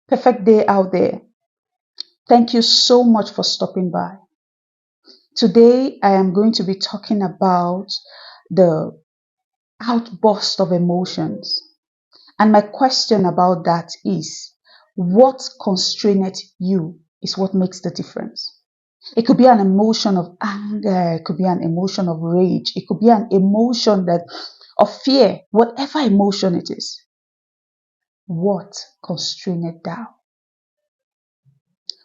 Perfect day out there. Thank you so much for stopping by. Today, I am going to be talking about the outburst of emotions. And my question about that is, what constrained you is what makes the difference. It could be an emotion of anger, it could be an emotion of rage, it could be an emotion of fear, whatever emotion it is. What constrained thou?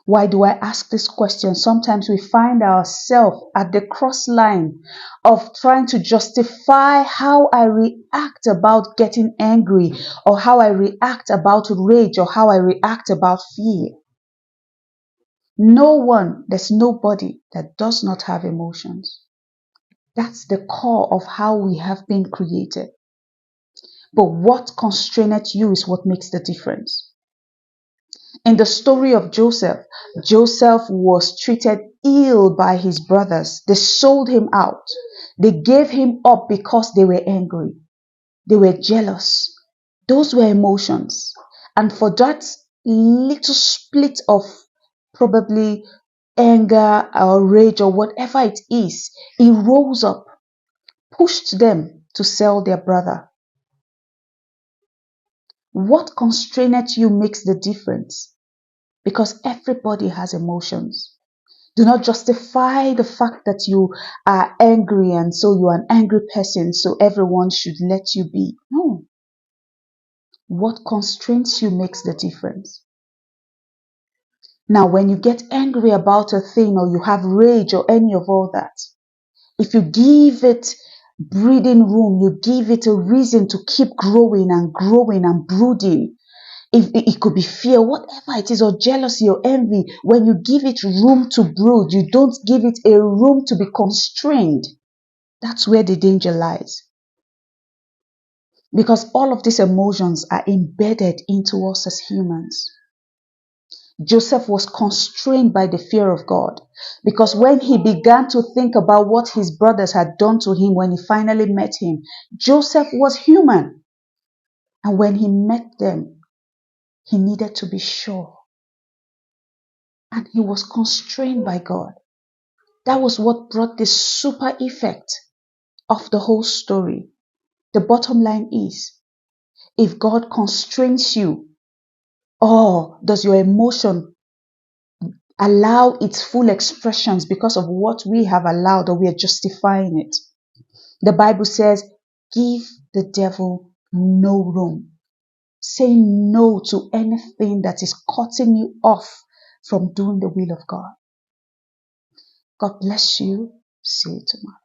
Why do I ask this question? Sometimes we find ourselves at the cross line of trying to justify how I react about getting angry, or how I react about rage, or how I react about fear. There's nobody that does not have emotions. That's the core of how we have been created. But what constrained you is what makes the difference. In the story of Joseph, Joseph was treated ill by his brothers. They sold him out. They gave him up because they were angry. They were jealous. Those were emotions. And for that little split of probably anger or rage or whatever it is, he rose up, pushed them to sell their brother. What constrained you makes the difference, because everybody has emotions. Do not justify the fact that you are angry and so you are an angry person, so everyone should let you be. No. What constrains you makes the difference. Now, when you get angry about a thing, or you have rage or any of all that, if you give it breathing room, you give it a reason to keep growing and brooding. If it could be fear, whatever it is, or jealousy or envy, when you give it room to brood, you don't give it a room to be constrained. That's where the danger lies. Because all of these emotions are embedded into us as humans. Joseph was constrained by the fear of God, because when he began to think about what his brothers had done to him when he finally met him, Joseph was human. And when he met them, he needed to be sure. And he was constrained by God. That was what brought the super effect of the whole story. The bottom line is, if God constrains you, or does your emotion allow its full expressions because of what we have allowed, or we are justifying it? The Bible says, give the devil no room. Say no to anything that is cutting you off from doing the will of God. God bless you. See you tomorrow.